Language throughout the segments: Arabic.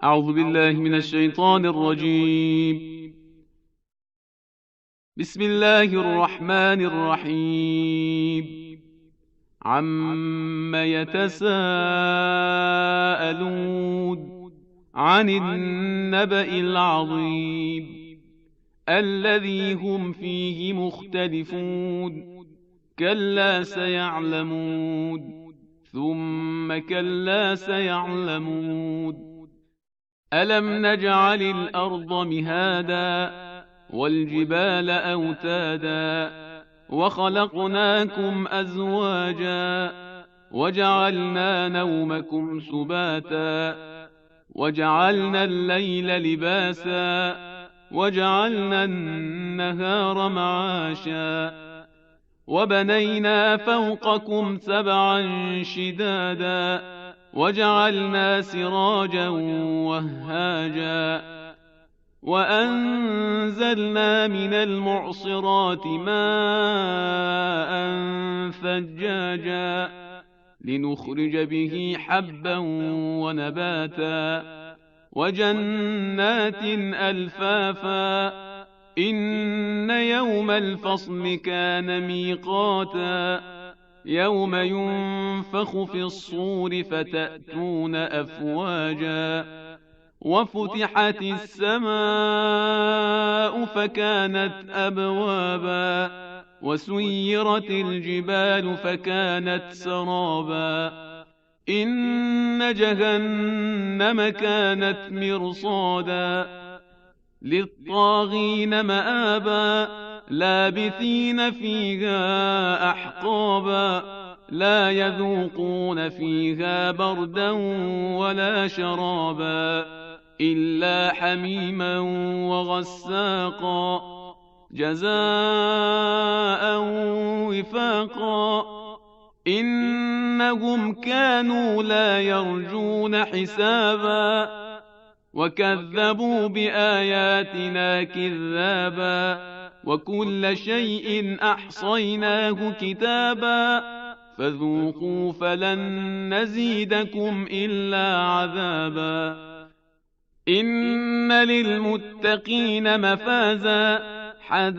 أعوذ بالله من الشيطان الرجيم. بسم الله الرحمن الرحيم. عم يتساءلون عن النبأ العظيم الذي هم فيه مختلفون. كلا سيعلمون ثم كلا سيعلمون. ألم نجعل الأرض مهادا والجبال أوتادا وخلقناكم أزواجا وجعلنا نومكم سباتا وجعلنا الليل لباسا وجعلنا النهار معاشا وبنينا فوقكم سبعا شدادا وجعلنا سراجا وهاجا وأنزلنا من المعصرات ماء ثجاجا لنخرج به حبا ونباتا وجنات ألفافا. إن يوم الفصل كان ميقاتا يوم ينفخ في الصور فتأتون أفواجا وفتحت السماء فكانت أبوابا وسيرت الجبال فكانت سرابا. إن جهنم كانت مرصادا للطاغين مآبا لابثين فيها أحقابا لا يذوقون فيها بردا ولا شرابا إلا حميما وغساقا جزاء وفاقا. إنهم كانوا لا يرجون حسابا وكذبوا بآياتنا كذابا وكل شيء أحصيناه كتابا فذوقوا فلن نزيدكم إلا عذابا. إن للمتقين مفازا حدائق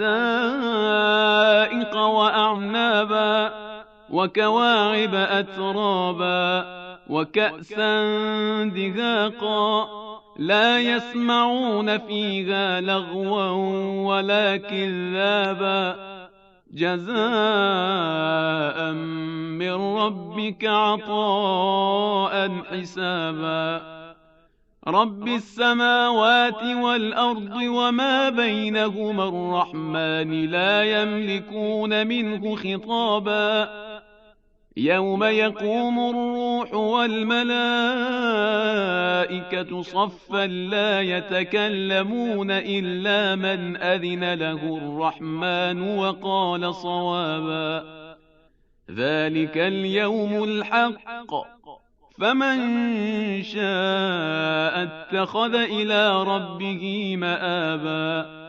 وأعنابا وكواعب أترابا وكأسا دهاقا لا يسمعون فيها لغوا ولا كذابا جزاء من ربك عطاء حسابا. رب السماوات والأرض وما بينهما الرحمن لا يملكون منه خطابا يوم يقوم الروح والملائكة صفا لا يتكلمون إلا من أذن له الرحمن وقال صوابا. ذلك اليوم الحق فمن شاء اتخذ إلى ربه مآبا.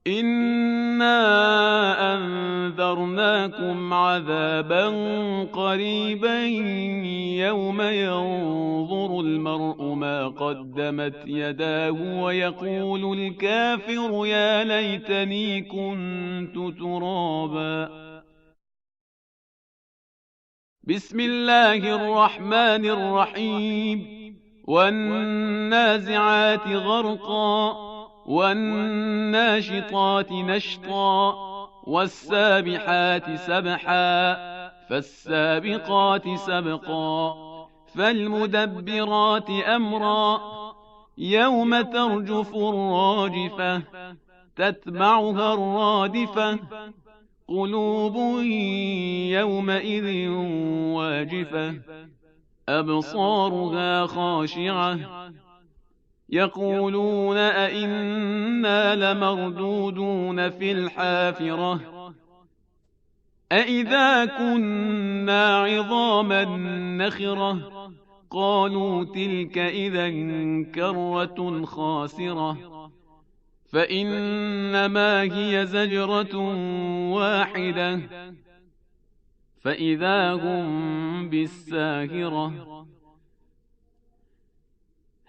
إنا أنذرناكم عذابا قريبا يوم ينظر المرء ما قدمت يداه ويقول الكافر يا ليتني كنت ترابا. بسم الله الرحمن الرحيم. والنازعات غرقا والناشطات نشطا والسابحات سبحا فالسابقات سبقا فالمدبرات أمرا يوم ترجف الراجفة تتبعها الرادفة قلوب يومئذ واجفة أبصارها خاشعة يقولون أئنا لمردودون في الحافرة أئذا كنا عظاما نخرة قالوا تلك إذا كرة خاسرة فإنما هي زجرة واحدة فإذا هم بالساهرة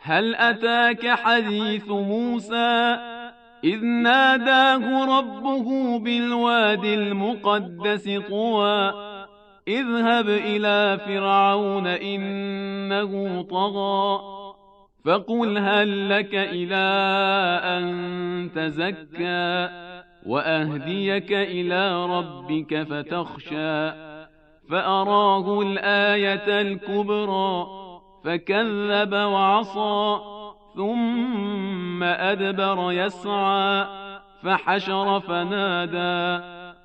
هل أتاك حديث موسى إذ ناداه ربه بالواد المقدس طوى اذهب إلى فرعون إنه طغى فقل هل لك إلى أن تزكى وأهديك إلى ربك فتخشى فأراه الآية الكبرى فكذب وعصى ثم أدبر يسعى فحشر فنادى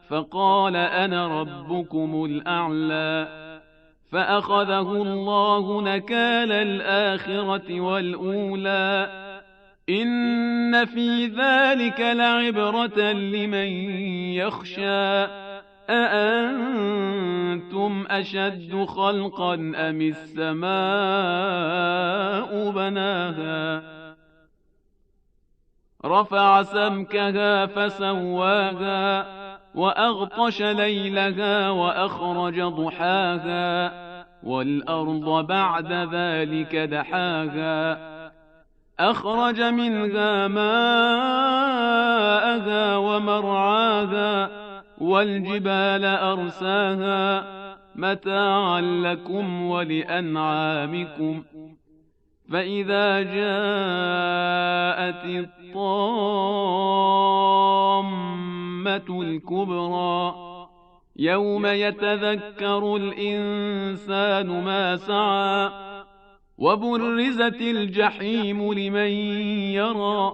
فقال أنا ربكم الأعلى فأخذه الله نكال الآخرة والأولى إن في ذلك لعبرة لمن يخشى أأنتم أشد خلقا أم السماء بناها رفع سمكها فسواها وأغطش ليلها وأخرج ضحاها والأرض بعد ذلك دحاها أخرج منها ماءها ومرعاها والجبال أرساها متاعا لكم ولأنعامكم فإذا جاءت الطامة الكبرى يوم يتذكر الإنسان ما سعى وبرزت الجحيم لمن يرى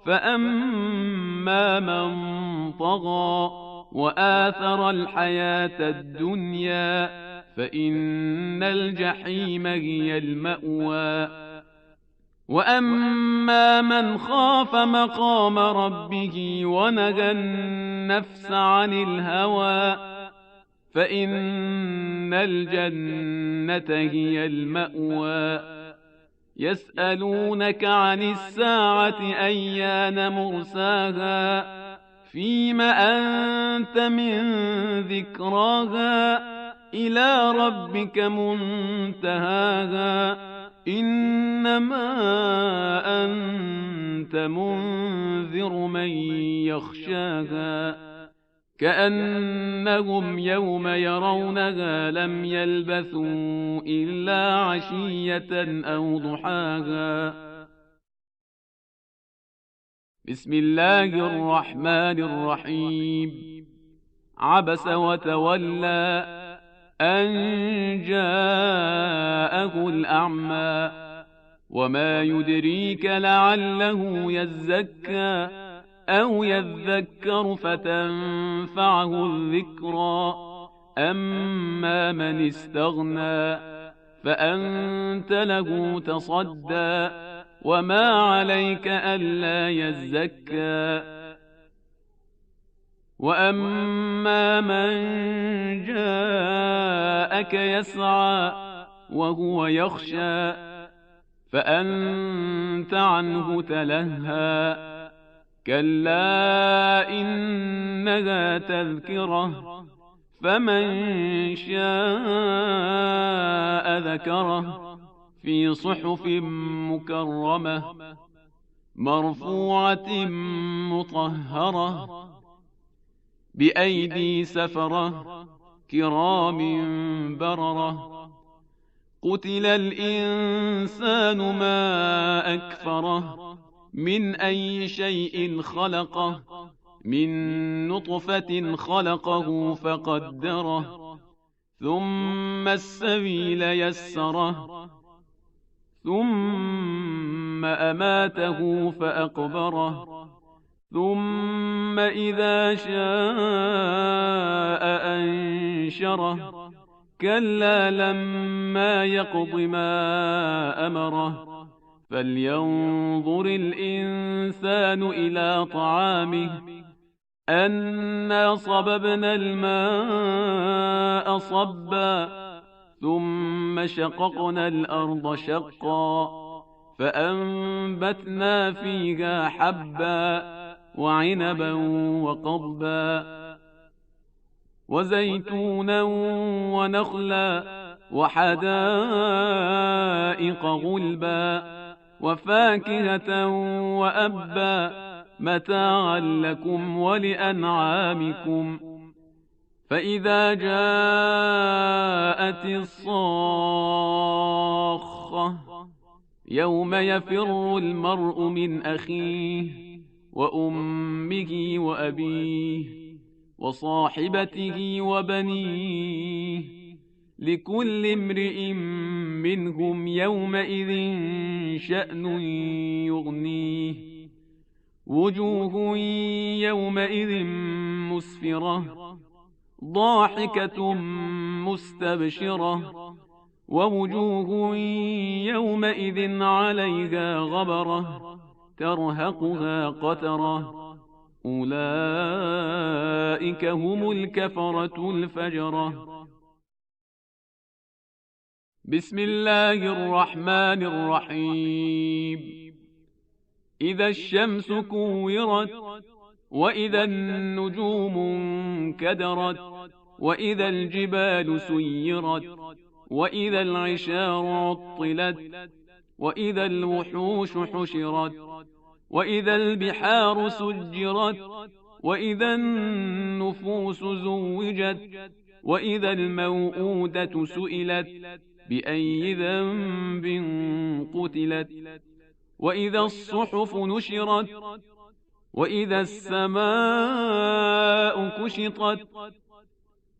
فأما من طغى وآثر الحياة الدنيا فإن الجحيم هي المأوى وأما من خاف مقام ربه ونهى النفس عن الهوى فإن الجنة هي المأوى يسألونك عن الساعة أيان مرساها فيم أنت من ذكراها إلى ربك منتهاها إنما أنت منذر من يخشاها كأنهم يوم يرونها لم يلبثوا إلا عشية أو ضحاها بسم الله الرحمن الرحيم عبس وتولى أن جاءه الأعمى وما يدريك لعله يزكى أو يذكر فتنفعه الذكرى أما من استغنى فأنت له تصدى وما عليك ألا يزكى وأما من جاءك يسعى وهو يخشى فأنت عنه تلهى كلا إنها تذكرة فمن شاء ذكره في صحف مكرمة مرفوعة مطهرة بأيدي سفرة كرام بررة قتل الإنسان ما أكفره من أي شيء خلقه من نطفة خلقه فقدره ثم السبيل يسره ثم أماته فأقبره ثم إذا شاء أنشره كلا لما يقض ما أمره فلينظر الإنسان إلى طعامه أنا صببنا الماء صبا ثم شققنا الأرض شقا فأنبتنا فيها حبا وعنبا وقضبا وزيتونا ونخلا وحدائق غلبا وفاكهة وأبا متاعا لكم ولأنعامكم. فإذا جاءت الصاخة يوم يفر المرء من أخيه وأمه وأبيه وصاحبته وبنيه لكل امرئ منهم يومئذ شأن يغنيه. وجوه يومئذ مسفرة ضاحكة مستبشرة ووجوه يومئذ عليها غبرة ترهقها قترة أولئك هم الكفرة الفجرة. بسم الله الرحمن الرحيم. إذا الشمس كورت وإذا النجوم انكدرت وإذا الجبال سيرت وإذا العشار عطلت وإذا الوحوش حشرت وإذا البحار سجرت وإذا النفوس زوجت وإذا الموءودة سئلت بأي ذنب قتلت وإذا الصحف نشرت وإذا السماء كشطت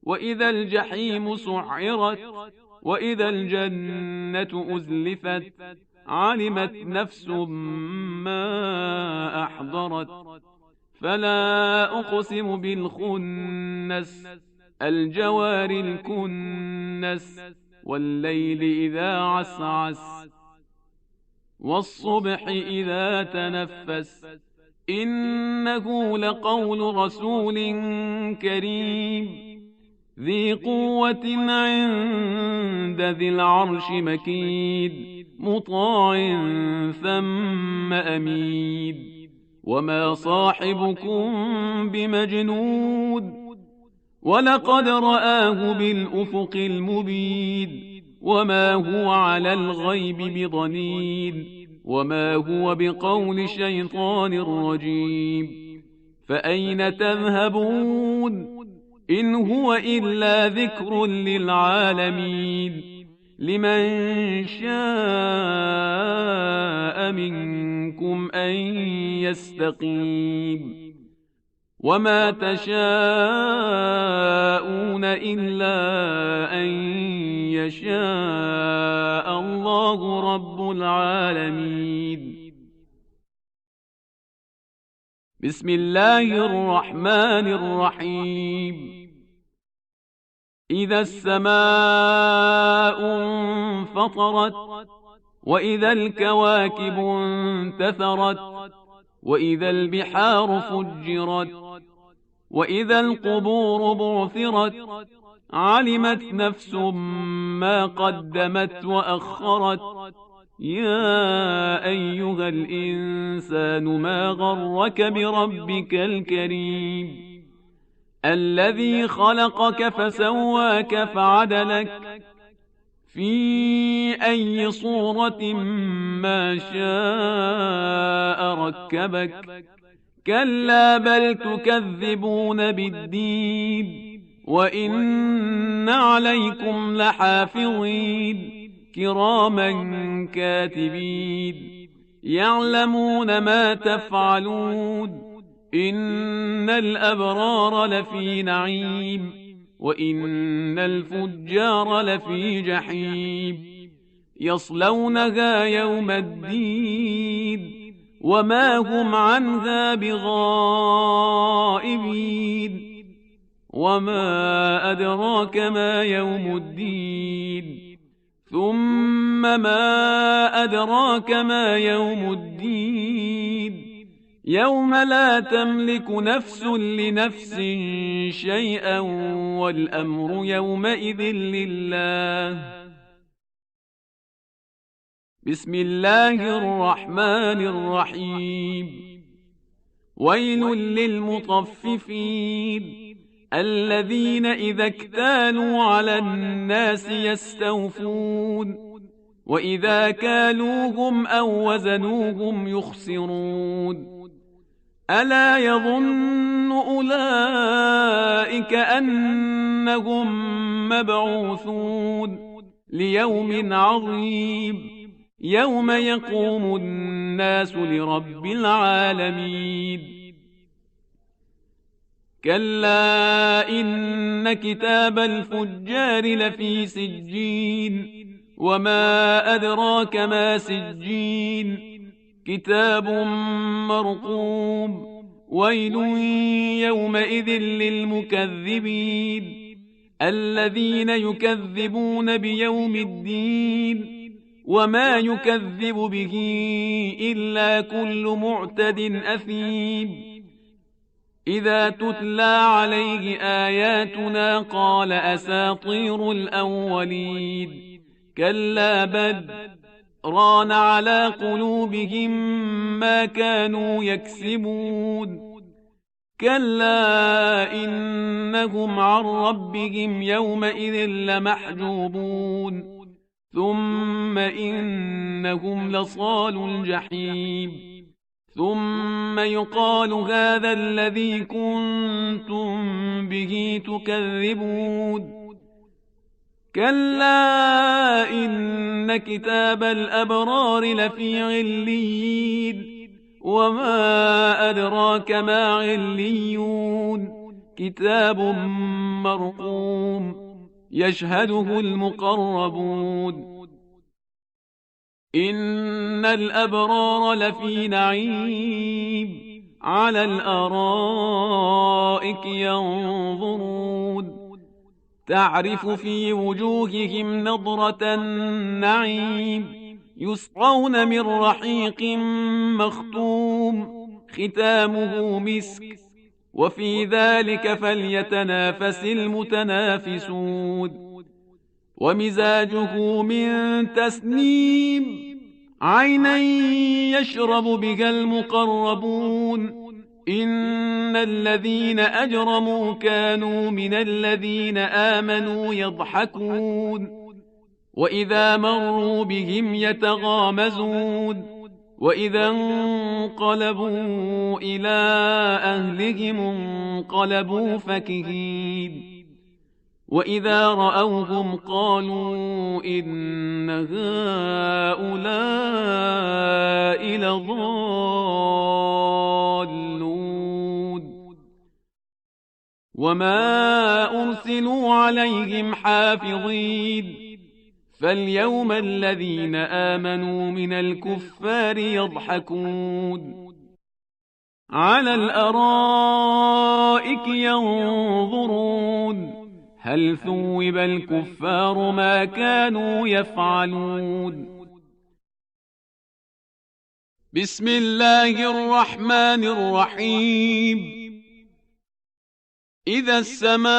وإذا الجحيم سعرت وإذا الجنة أزلفت علمت نفس ما أحضرت. فلا أقسم بالخنس الجوار الكنس والليل إذا عسعس والصبح إذا تنفس إنه لقول رسول كريم ذي قوة عند ذي العرش مكيد مطاع ثم أميد. وما صاحبكم بمجنود ولقد رآه بالأفق المبين وما هو على الغيب بضنين وما هو بقول شيطان رجيم. فأين تذهبون إن هو إلا ذكر للعالمين لمن شاء منكم أن يستقيم. وما تشاءون إلا أن يشاء الله رب العالمين. بسم الله الرحمن الرحيم. إذا السماء انفطرت وإذا الكواكب انتثرت وإذا البحار فجرت وإذا القبور بعثرت علمت نفس ما قدمت وأخرت. يا أيها الإنسان ما غرك بربك الكريم الذي خلقك فسواك فعدلك في أي صورة ما شاء ركبك. كلا بل تكذبون بالدين وإن عليكم لحافظين كراما كاتبين يعلمون ما تفعلون. إن الأبرار لفي نعيم وإن الفجار لفي جحيم يصلونها يوم الدين وما هم عنها بغائبين. وما أدراك ما يوم الدين ثم ما أدراك ما يوم الدين يوم لا تملك نفس لنفس شيئا والأمر يومئذ لله. بسم الله الرحمن الرحيم. ويل للمطففين الذين إذا اكتالوا على الناس يستوفون وإذا كالوهم أو وزنوهم يخسرون ألا يظن أولئك أنهم مبعوثون ليوم عظيم يوم يقوم الناس لرب العالمين كلا إن كتاب الفجار لفي سجين وما أدراك ما سجين كتاب مرقوم ويل يومئذ للمكذبين الذين يكذبون بيوم الدين وما يكذب به إلا كل معتد أثيم إذا تتلى عليه آياتنا قال أساطير الأولين كلا بل ران على قلوبهم ما كانوا يكسبون كلا إنهم عن ربهم يومئذ لمحجوبون ثم إنهم لصالوا الجحيم ثم يقال هذا الذي كنتم به تكذبون كلا إن كتاب الأبرار لفي عليين وما أدراك ما عليون كتاب مرقوم يشهده المقربون إن الأبرار لفي نعيم على الأرائك ينظرون تعرف في وجوههم نضرة النعيم يسقون من رحيق مختوم ختامه مسك وفي ذلك فليتنافس المتنافسون ومزاجه من تسنيم عينا يشرب بها المقربون إن الذين أجرموا كانوا من الذين آمنوا يضحكون وإذا مروا بهم يتغامزون وإذا انقلبوا إلى أهلهم انقلبوا فكهين وإذا رأوهم قالوا إن هؤلاء لضالون وما أرسلوا عليهم حافظين فاليوم الذين آمنوا من الكفار يضحكون على الأرائك ينظرون هل ثوب الكفار ما كانوا يفعلون بسم الله الرحمن الرحيم إذا السماء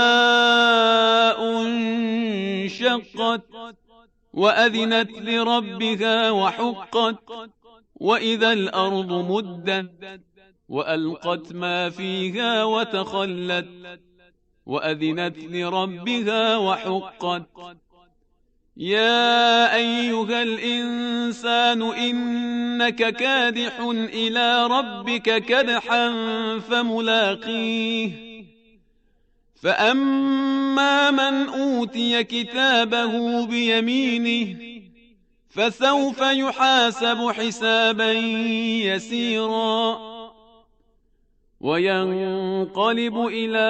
انشقت وأذنت لربها وحقت وإذا الأرض مدت وألقت ما فيها وتخلت وأذنت لربها وحقت يا أيها الإنسان إنك كادح إلى ربك كدحا فملاقيه فأما من أوتي كتابه بيمينه فسوف يحاسب حسابا يسيرا وينقلب إلى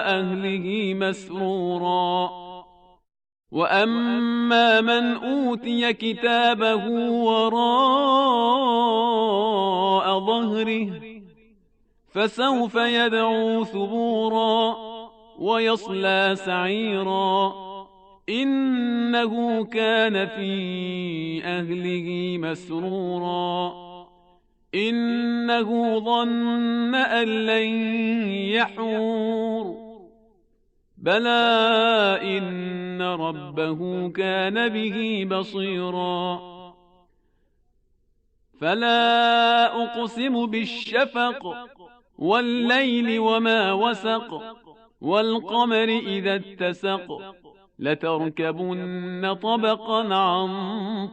أهله مسرورا وأما من أوتي كتابه وراء ظهره فسوف يدعو ثبورا ويصلى سعيرا إنه كان في أهله مسرورا إنه ظن أن لن يحور بلى إن ربه كان به بصيرا فلا أقسم بالشفق والليل وما وسق والقمر إذا اتسق لتركبن طبقا عن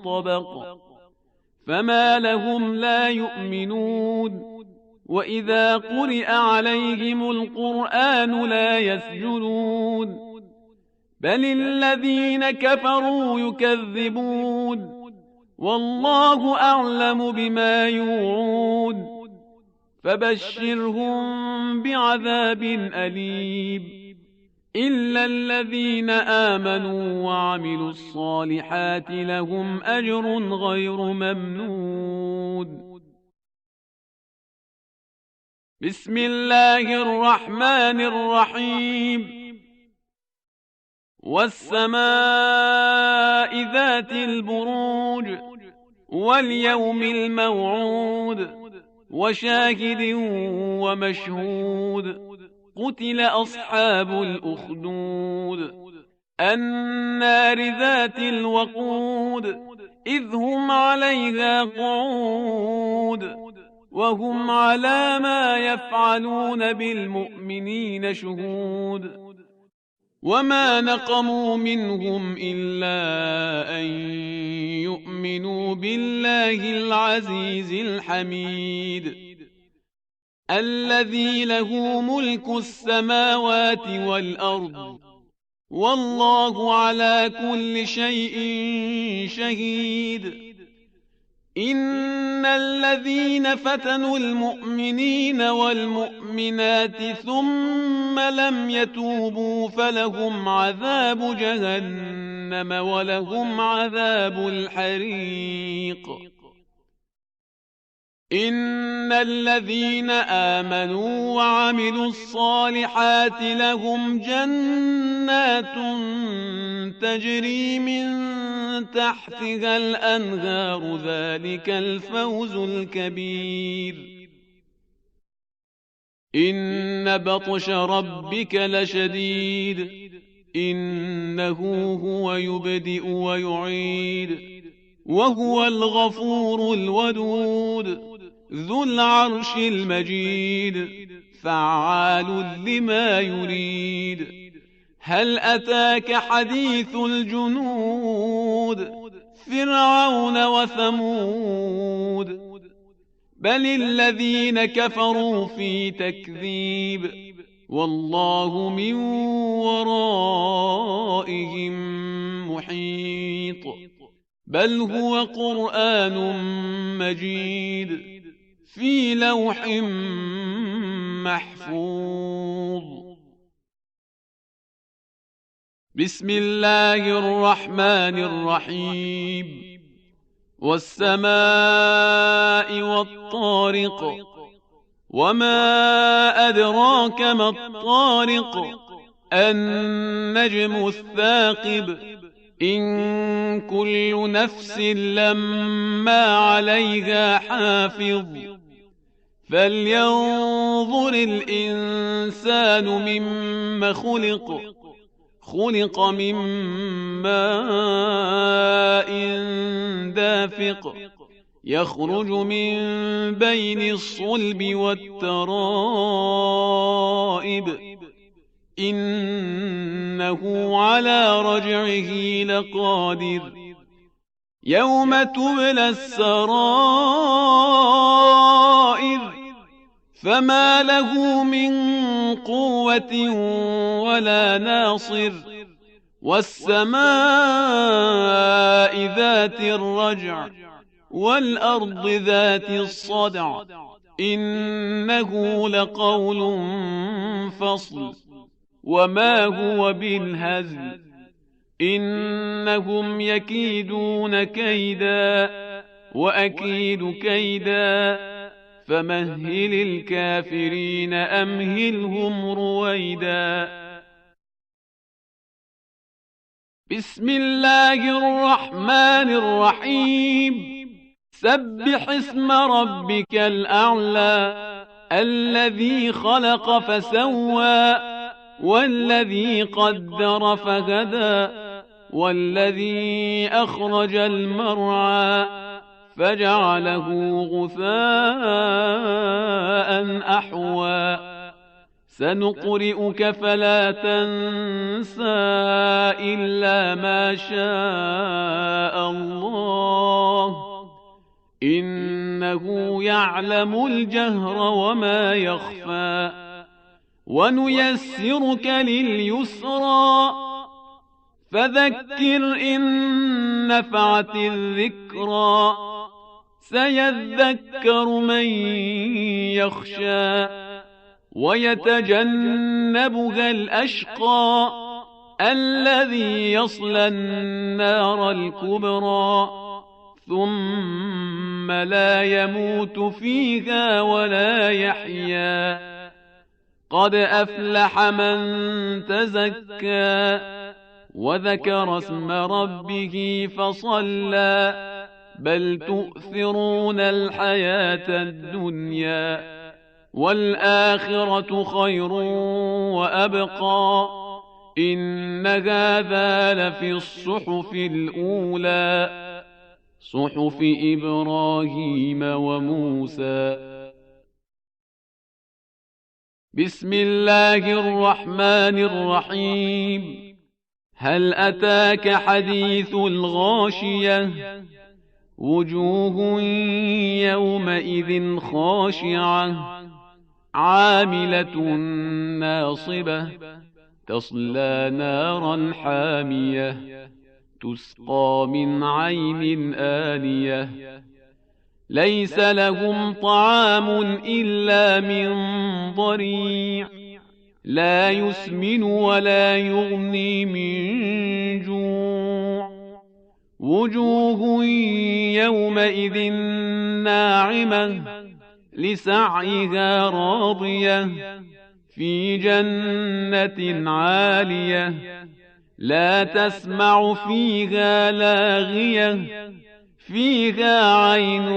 طبق فما لهم لا يؤمنون وإذا قرئ عليهم القرآن لا يسجدون بل الذين كفروا يكذبون والله أعلم بما يوعون فبشرهم بعذاب أليم إلا الذين آمنوا وعملوا الصالحات لهم أجر غير ممنون. بسم الله الرحمن الرحيم. والسماء ذات البروج واليوم الموعود وشاهد ومشهود قتل أصحاب الأخدود النار ذات الوقود إذ هم عليها قعود وهم على ما يفعلون بالمؤمنين شهود وما نقموا منهم إلا أن يؤمنوا بالله العزيز الحميد الذي له ملك السماوات والأرض والله على كل شيء شهيد إن الذين فتنوا المؤمنين والمؤمنات ثم لم يتوبوا فلهم عذاب جهنم ولهم عذاب الحريق إن الذين آمنوا وعملوا الصالحات لهم جنات تجري من تحتها الأنهار ذلك الفوز الكبير إن بطش ربك لشديد إنه هو يبدئ ويعيد وهو الغفور الودود ذو العرش المجيد فعال لما يريد هل أتاك حديث الجنود فرعون وثمود بل الذين كفروا في تكذيب والله من ورائهم محيط بل هو قرآن مجيد في لوح محفوظ. بسم الله الرحمن الرحيم. والسماء والطارق وما أدراك ما الطارق النجم الثاقب إن كل نفس لما عليها حافظ فلينظر الإنسان مما خلق من ماء دافق يخرج من بين الصلب والترائب إنه على رجعه لقادر يوم تبلى السرائر فما له من قوة ولا ناصر والسماء ذات الرجع والأرض ذات الصدع إنه لقول فصل وما هو بالهزل إنهم يكيدون كيدا وأكيد كيدا فمهل الكافرين أمهلهم رويدا. بسم الله الرحمن الرحيم. سبح اسم ربك الأعلى الذي خلق فسوى والذي قدر فهدى والذي أخرج المرعى فجعله غثاء أحوى سنقرئك فلا تنسى إلا ما شاء الله إنه يعلم الجهر وما يخفى ونيسرك لليسرى فذكر إن نفعت الذكرى سيذكر من يخشى ويتجنبها الأشقى الذي يصلى النار الكبرى ثم لا يموت فيها ولا يحيا قد أفلح من تزكى وذكر اسم ربه فصلى بل تؤثرون الحياة الدنيا والآخرة خير وأبقى إن هذا لفي الصحف الأولى صحف إبراهيم وموسى. بسم الله الرحمن الرحيم. هل أتاك حديث الغاشية وجوه يومئذ خاشعة عاملة ناصبة تصلى نارا حامية تسقى من عين آنية ليس لهم طعام إلا من ضريع لا يسمن ولا يغني من جوع وجوه يومئذ ناعمة لسعيها راضية في جنة عالية لا تسمع فيها لاغية فيها عين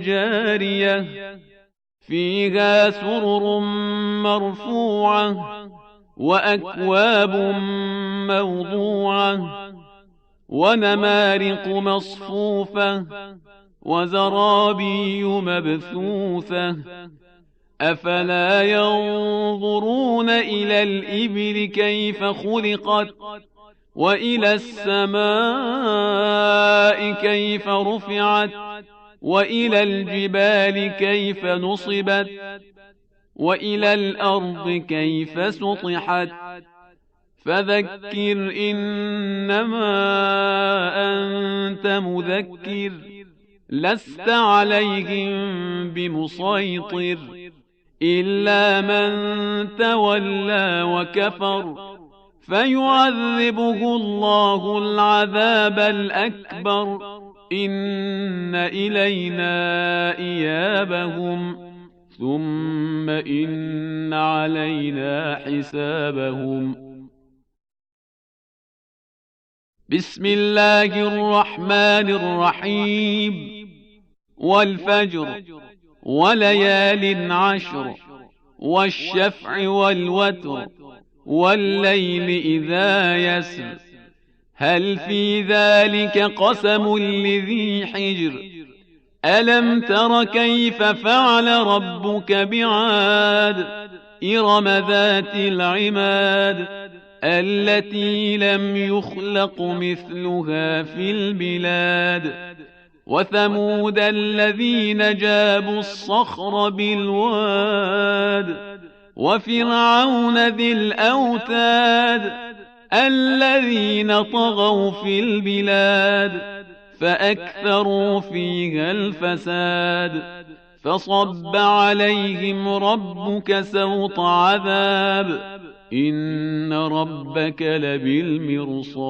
جارية فيها سرر مرفوعة وأكواب موضوعة ونمارق مصفوفة وزرابي مبثوثة أفلا ينظرون إلى الإبل كيف خلقت وإلى السماء كيف رفعت وإلى الجبال كيف نصبت وإلى الأرض كيف سطحت فذكر إنما أنت مذكر لست عليهم بمسيطر إلا من تولى وكفر فيعذبه الله العذاب الأكبر إن إلينا إيابهم ثم إن علينا حسابهم. بسم الله الرحمن الرحيم. والفجر وليال عشر والشفع والوتر والليل إذا يسر هل في ذلك قسم لذي حجر ألم تر كيف فعل ربك بعاد إرم ذات العماد التي لم يخلق مثلها في البلاد وثمود الذين جابوا الصخر بالواد وفرعون ذي الأوتاد الذين طغوا في البلاد فأكثروا فيها الفساد فصب عليهم ربك سوط عذاب إن ربك لبالمرصاد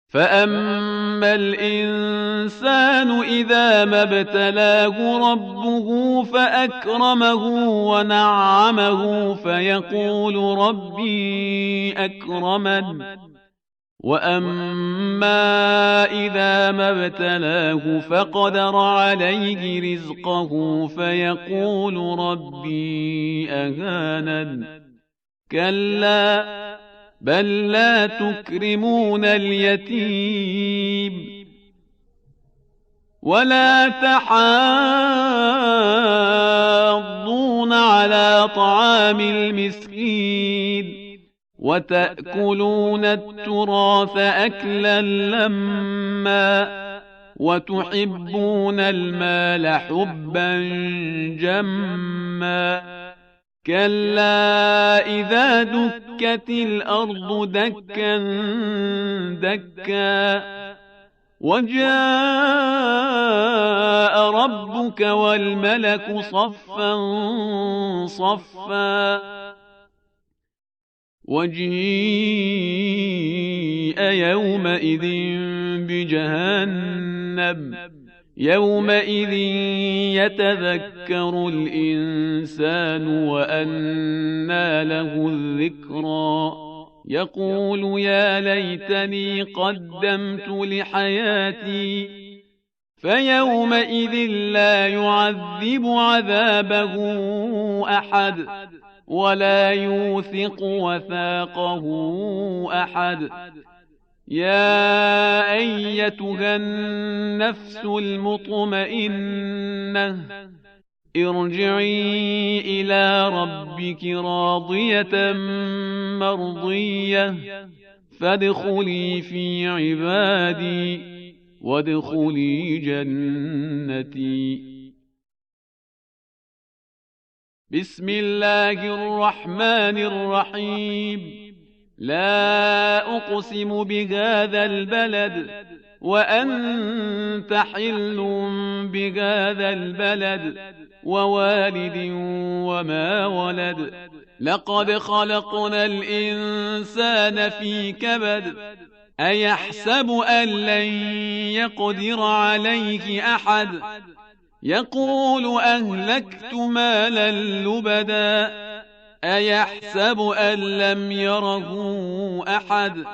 فأما الإنسان إذا ما ابتلاه ربه فأكرمه ونعمه فيقول ربي أكرمن وأما إذا ما ابتلاه فقدر عليه رزقه فيقول ربي أهانن كلا بل لا تكرمون اليتيم ولا تحاضون وتصبرن على طعام المسكين وتأكلون التراث أكلا لما وتحبون المال حبا جما كلا إذا دكت الأرض دكا دكا وجاء ربك والملك صفا صفا وجيء يومئذ بجهنم يومئذ يتذكر الإنسان وأنى له الذكرى يقول يا ليتني قدمت لحياتي فيومئذ لا يعذب عذابه أحد ولا يوثق وثاقه أحد يا أيتها النفس المطمئنة ارجعي إلى ربك راضية مرضية فادخلي في عبادي وادخلي جنتي. بسم الله الرحمن الرحيم. لا أقسم بهذا البلد وأنت حل بهذا البلد ووالد وما ولد لقد خلقنا الإنسان في كبد أيحسب أن لن يقدر عليه أحد يقول أهلكت مالا لبدا أيحسب أن لم يره أحد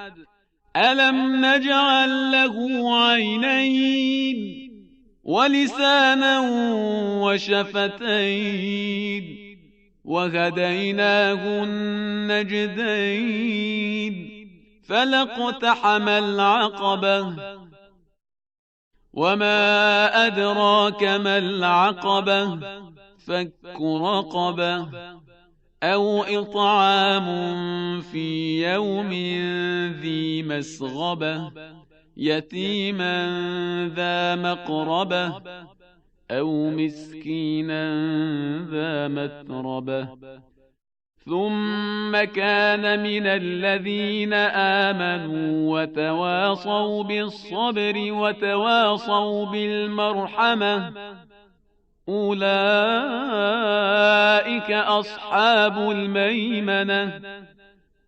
ألم نجعل له عينين ولسانا وشفتين وهديناه النجدين فلاقتحم العقبة وما أدراك ما العقبة فك رقبة أو إطعام في يوم ذي مسغبة يتيما ذا مقربة أو مسكينا ذا متربة ثم كان من الذين آمنوا وتواصوا بالصبر وتواصوا بالمرحمة أولئك أصحاب الميمنة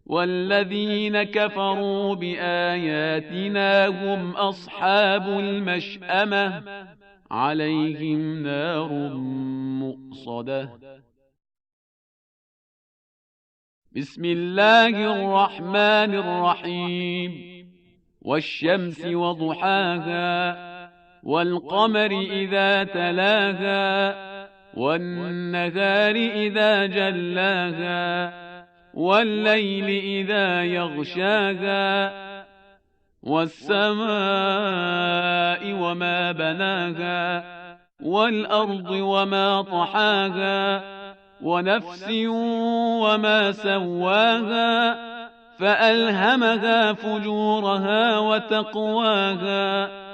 والذين كفروا بآياتنا هم أصحاب المشأمة عليهم نار مؤصدة. بسم الله الرحمن الرحيم. والشمس وضحاها والقمر إذا تلاها والنهار إذا جلاها والليل إذا يغشاها والسماء وما بناها والأرض وما طحاها ونفس وما سواها فألهمها فجورها وتقواها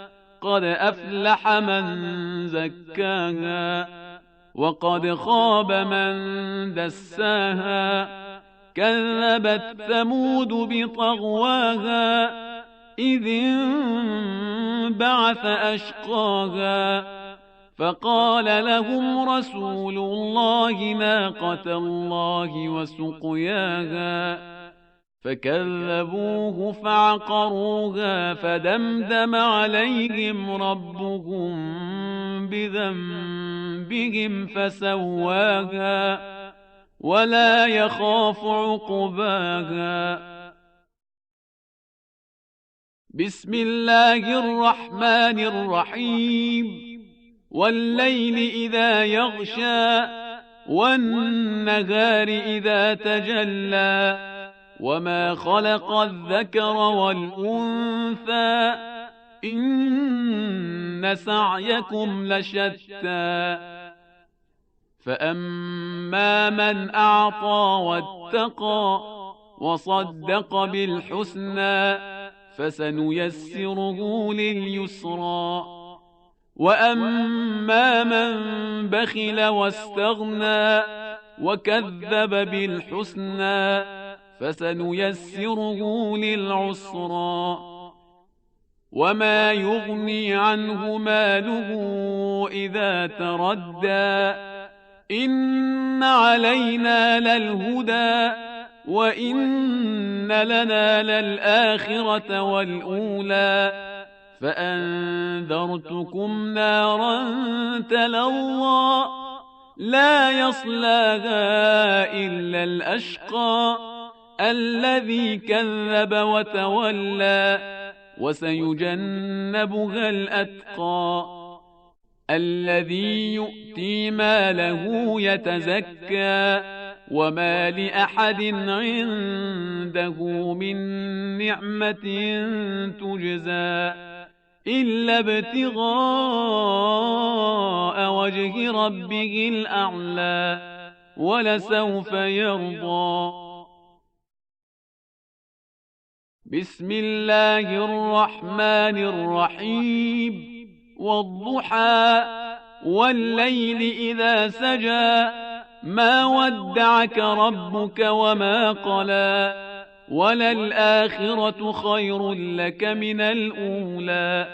قد أفلح من زكاها وقد خاب من دساها كذبت ثمود بطغواها إذ انبعث أشقاها فقال لهم رسول الله ناقة الله وسقياها فكذبوه فعقروها فدمدم عليهم ربهم بذنبهم فسواها ولا يخاف عقباها. بسم الله الرحمن الرحيم. والليل إذا يغشى والنهار إذا تجلى وما خلق الذكر والأنثى إن سعيكم لشتى فأما من أعطى واتقى وصدق بالحسنى فسنيسره لليسرى وأما من بخل واستغنى وكذب بالحسنى فسنيسره للعسرى وما يغني عنه ماله إذا تردى إن علينا للهدى وإن لنا للآخرة والأولى فأنذرتكم نارا تلظى لا يصلاها إلا الأشقى الذي كذب وتولى وسيجنبها الأتقى الذي يؤتي ماله يتزكى وما لأحد عنده من نعمة تجزى إلا ابتغاء وجه ربه الأعلى ولسوف يرضى. بسم الله الرحمن الرحيم والضحى والليل إذا سجى ما ودعك ربك وما قلى وللآخرة خير لك من الأولى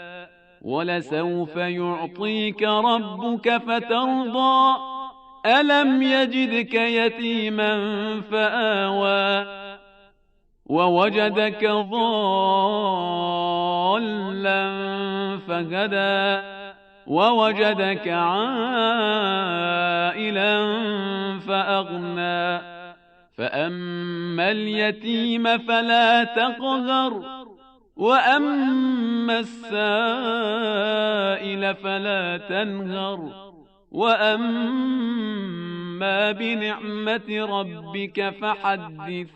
ولسوف يعطيك ربك فترضى ألم يجدك يتيما فآوى ووجدك ضالا فهدى ووجدك عائلا فأغنى فأما اليتيم فلا تقهر وأما السائل فلا تنهر وأما بنعمة ربك فحدث.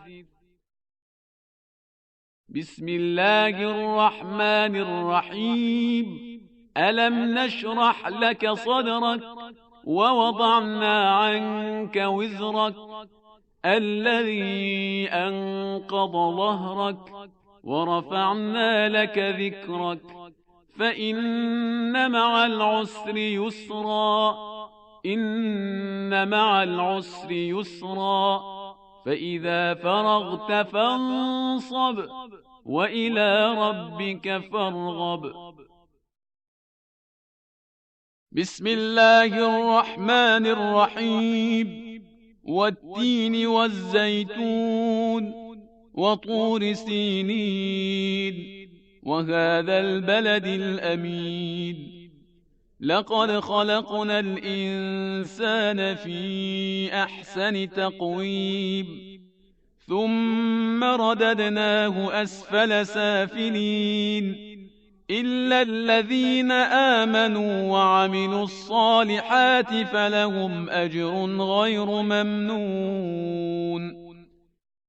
بسم الله الرحمن الرحيم ألم نشرح لك صدرك ووضعنا عنك وزرك الذي أنقض ظهرك ورفعنا لك ذكرك فإن مع العسر يسرا إن مع العسر يسرا فإذا فرغت فانصب وإلى ربك فارغب. بسم الله الرحمن الرحيم والتين والزيتون وطور سينين وهذا البلد الأمين لقد خلقنا الإنسان في أحسن تقويم ثم رددناه أسفل سافلين إلا الذين آمنوا وعملوا الصالحات فلهم أجر غير ممنون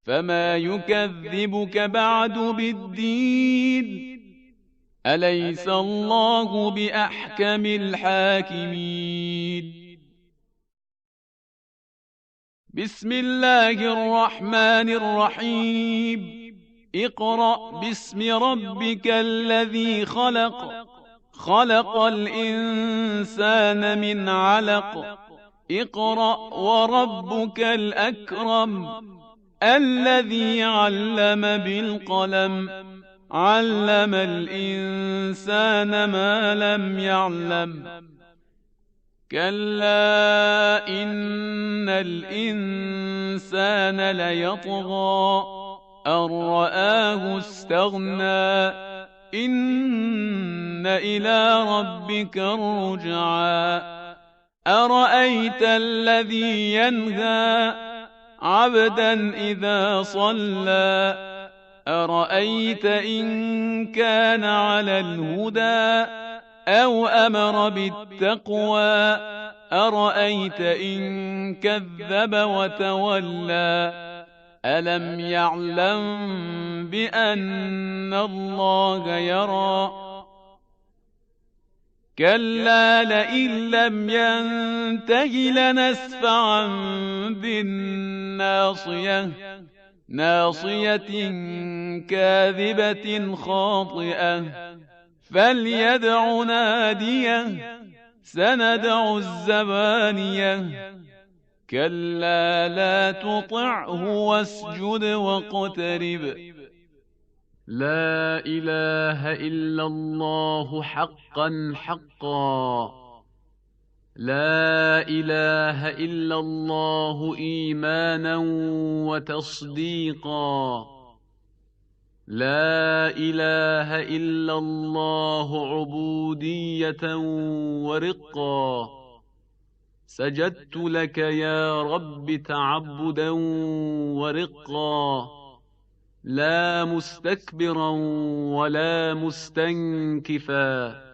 فما يكذبك بعد بالدين أليس الله بأحكم الحاكمين. بسم الله الرحمن الرحيم اقرأ باسم ربك الذي خلق خلق الإنسان من علق اقرأ وربك الأكرم الذي علم بالقلم علم الإنسان ما لم يعلم كلا إن الإنسان ليطغى أن رآه استغنى إن إلى ربك الرجعى أرأيت الذي ينهى عبدا إذا صلى أرأيت إن كان على الهدى أو أمر بالتقوى أرأيت إن كذب وتولى ألم يعلم بأن الله يرى كلا لئن لم ينته لنسفعا بالناصية ناصية كاذبة خاطئة فليدع ناديه سندع الزبانية كلا لا تطعه واسجد واقترب لا إله إلا الله حقا حقا لا إله إلا الله إيمانا وتصديقا لا إله إلا الله عبودية ورقا سجدت لك يا رب تعبدا ورقا لا مستكبرا ولا مستنكفا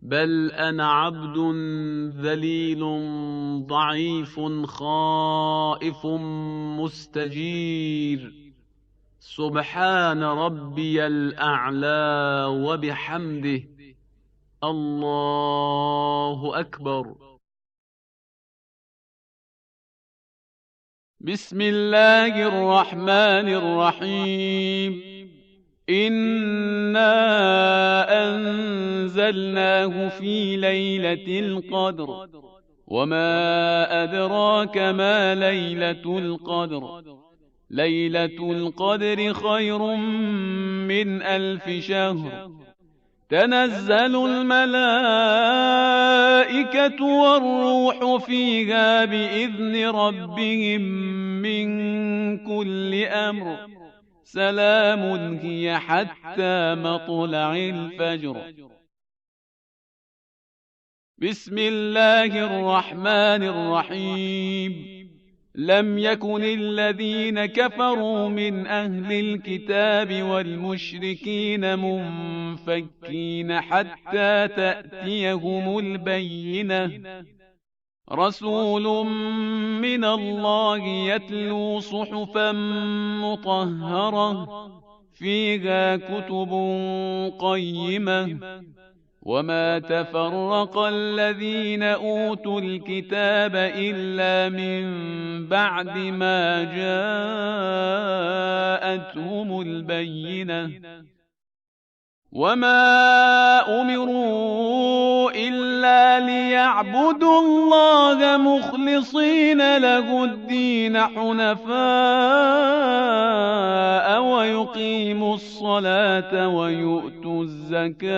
بل أنا عبد ذليل ضعيف خائف مستجير سبحان ربي الأعلى وبحمده الله أكبر. بسم الله الرحمن الرحيم إنا أنزلناه في ليلة القدر وما أدراك ما ليلة القدر ليلة القدر خير من 1000 شهر تنزل الملائكة والروح فيها بإذن ربهم من كل أمر سلام هي حتى مطلع الفجر. بسم الله الرحمن الرحيم لم يكن الذين كفروا من أهل الكتاب والمشركين منفكين حتى تأتيهم البينة رسول من الله يتلو صحفا مطهرة فيها كتب قيمة وما تفرق الذين أوتوا الكتاب إلا من بعد ما جاءتهم البينة وما أمروا إلا ليعبدوا الله مخلصين له الدين حنفاء ويقيموا الصلاة ويؤتوا الزكاة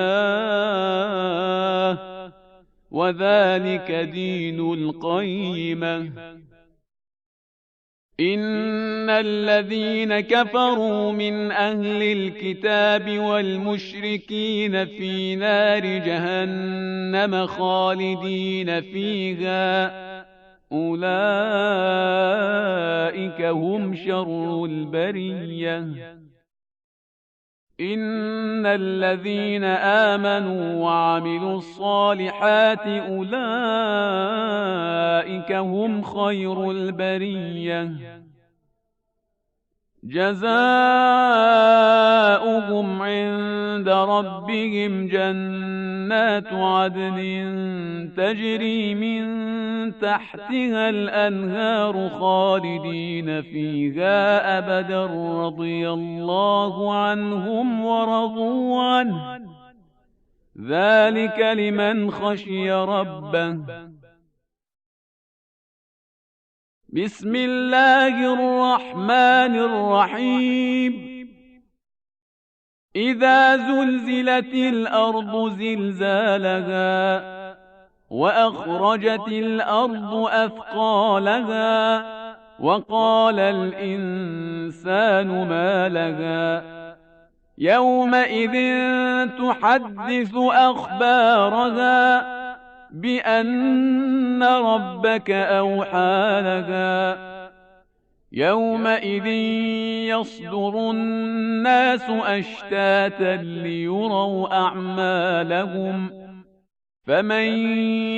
وذلك دين القيمة إن الذين كفروا من أهل الكتاب والمشركين في نار جهنم خالدين فيها أولئك هم شر البرية إن الذين آمنوا وعملوا الصالحات أولئك هم خير البرية جزاؤهم عند ربهم جنات عدن تجري من تحتها الأنهار خالدين فيها أبدا رضي الله عنهم ورضوا عنه ذلك لمن خشي ربه. بسم الله الرحمن الرحيم إذا زلزلت الأرض زلزالها وأخرجت الأرض أثقالها وقال الإنسان ما لها يومئذ تحدث أخبارها بأن ربك أوحى لها يومئذ يصدر الناس أشتاتا ليروا أعمالهم فمن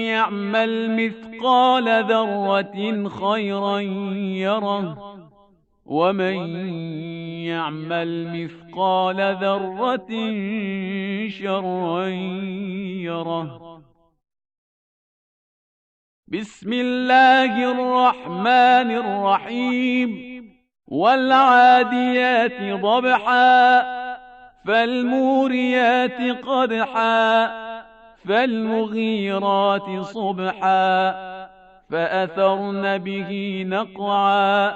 يعمل مثقال ذرة خيرا يره ومن يعمل مثقال ذرة شرا يره بسم الله الرحمن الرحيم والعاديات ضبحا فالموريات قدحا فالمغيرات صبحا فأثرن به نقعا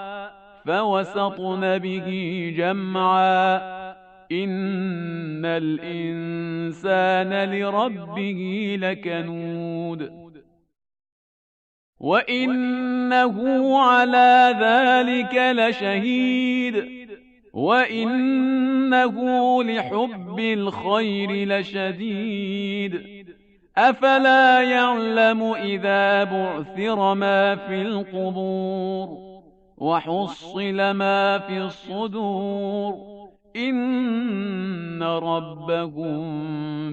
فوسطن به جمعا إن الإنسان لربه لكنود وإنه على ذلك لشهيد وإنه لحب الخير لشديد أفلا يعلم إذا بعثر ما في القبور وحصل ما في الصدور إن ربهم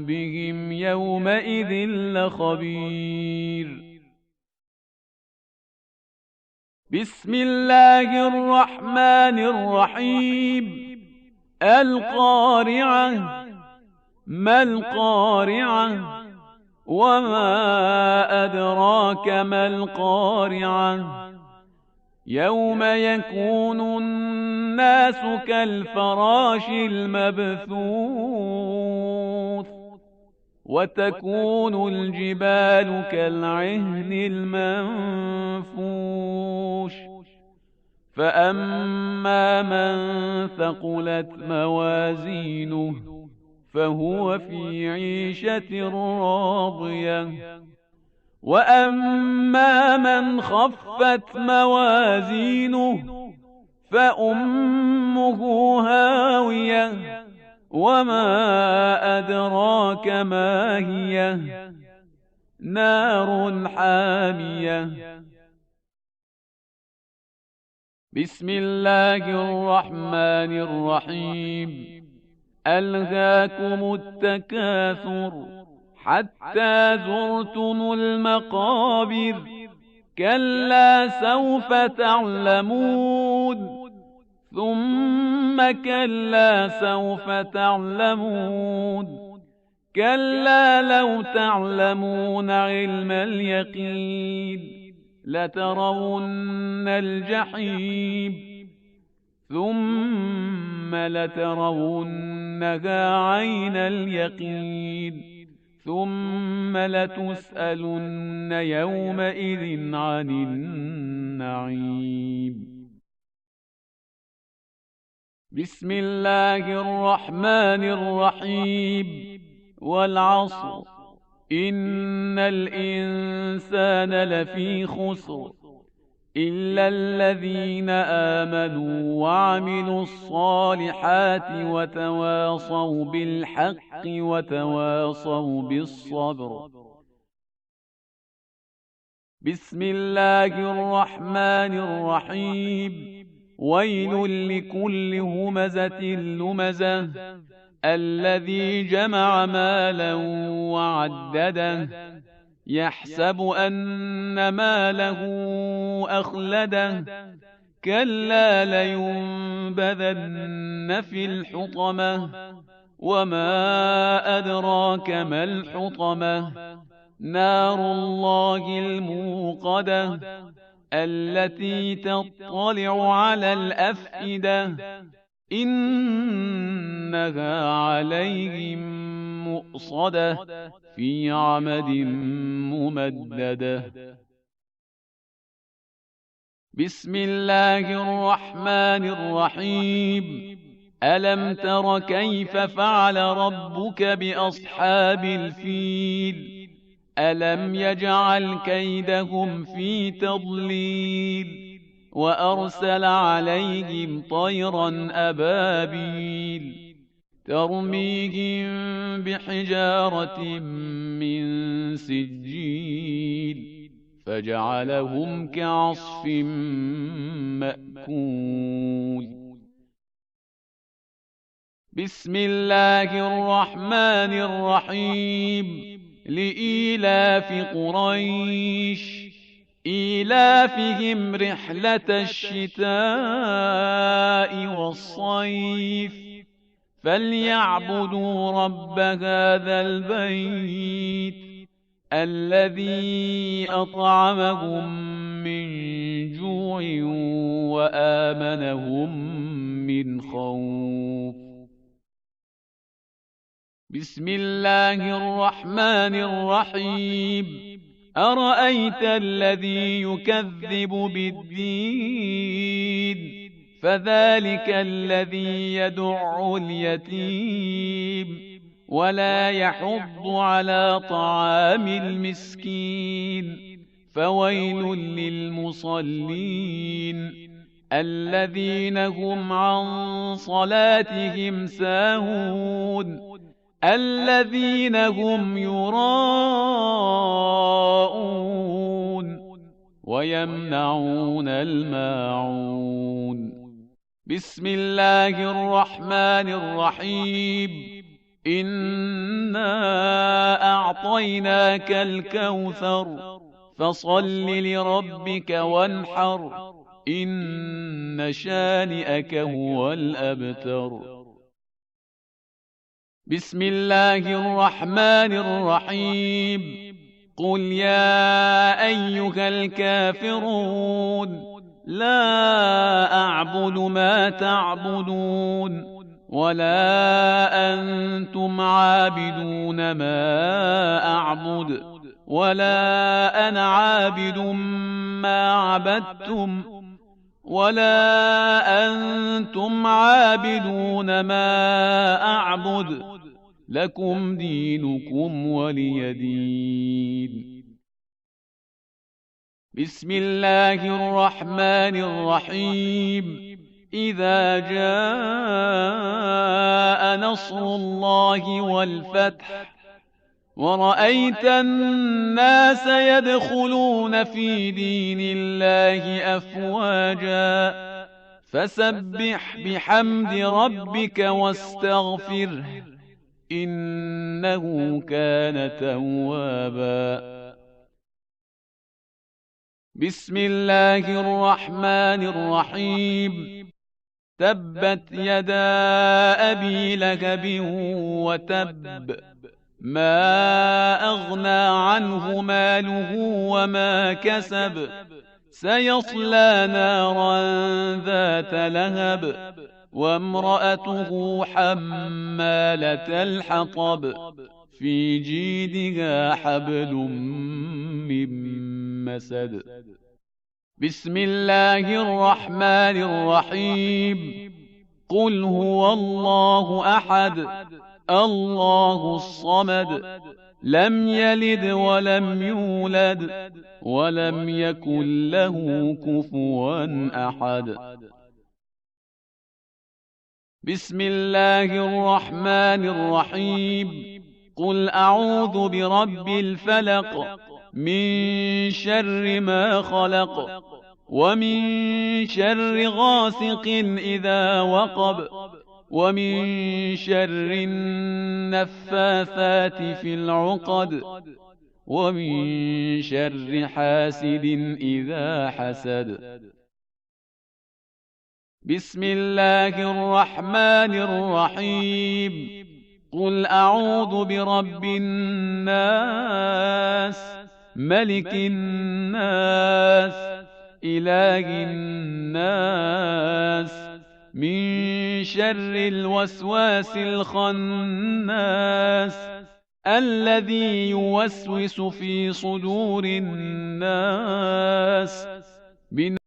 بهم يومئذ لخبير بسم الله الرحمن الرحيم القارعة ما القارعة وما أدراك ما القارعة يوم يكون الناس كالفراش المبثوث وتكون الجبال كالعهن المنفوش فأما من ثقلت موازينه فهو في عيشة راضية وأما من خفت موازينه فأمه هاوية وما أدراك ما هي نار حامية بسم الله الرحمن الرحيم ألهاكم التكاثر حتى زرتم المقابر كلا سوف تعلمون ثم كلا سوف تعلمون كلا لو تعلمون علم اليقين لترون الجحيم ثم لترونها عين اليقين ثم لتسألن يومئذ عن النعيم بسم الله الرحمن الرحيم والعصر إن الإنسان لفي خسر إلا الذين آمنوا وعملوا الصالحات وتواصوا بالحق وتواصوا بالصبر بسم الله الرحمن الرحيم ويل لكل همزة لمزة الذي جمع مالا وعدده يحسب أن ماله أخلده كلا لينبذن في الحطمة وما أدراك ما الحطمة نار الله الموقدة التي تطلع على الأفئدة إنها عليهم مؤصدة في عمد ممددة بسم الله الرحمن الرحيم ألم تر كيف فعل ربك بأصحاب الفيل ألم يجعل كيدهم في تضليل وأرسل عليهم طيرا أبابيل ترميهم بحجارة من سجيل فجعلهم كعصف مأكول بسم الله الرحمن الرحيم لإيلاف قريش إيلافهم رحلة الشتاء والصيف فليعبدوا رب هذا البيت الذي أطعمهم من جوع وآمنهم من خوف. بسم الله الرحمن الرحيم. أرأيت الذي يكذب بالدين فذلك الذي يدع اليتيم ولا يحض على طعام المسكين فويل للمصلين الذين هم عن صلاتهم ساهون الذين هم يراءون ويمنعون الماعون. بسم الله الرحمن الرحيم. إنا أعطيناك الكوثر فصل لربك وانحر إن شانئك هو الأبتر. بسم الله الرحمن الرحيم. قل يا أيها الكافرون لا أعبد ما تعبدون ولا أنتم عابدون ما أعبد ولا أنا عابد ما عبدتم ولا أنتم عابدون ما أعبد لكم دينكم ولي دين. بسم الله الرحمن الرحيم. إذا جاء نصر الله والفتح ورأيت الناس يدخلون في دين الله أفواجا فسبح بحمد ربك واستغفره إنه كان توابا. بسم الله الرحمن الرحيم. تبت يدا أبي لهب وتب ما أغنى عنه ماله وما كسب سيصلى نارا ذات لهب وامرأته حمالة الحطب في جيدها حبل من مسد. بسم الله الرحمن الرحيم. قل هو الله أحد الله الصمد لم يلد ولم يولد ولم يكن له كفوا أحد. بسم الله الرحمن الرحيم. قل أعوذ برب الفلق من شر ما خلق ومن شر غاسق إذا وقب ومن شر النفاثات في العقد ومن شر حاسد إذا حسد. بسم الله الرحمن الرحيم. قل أعوذ برب الناس ملك الناس إله الناس من شر الوسواس الخناس الذي يوسوس في صدور الناس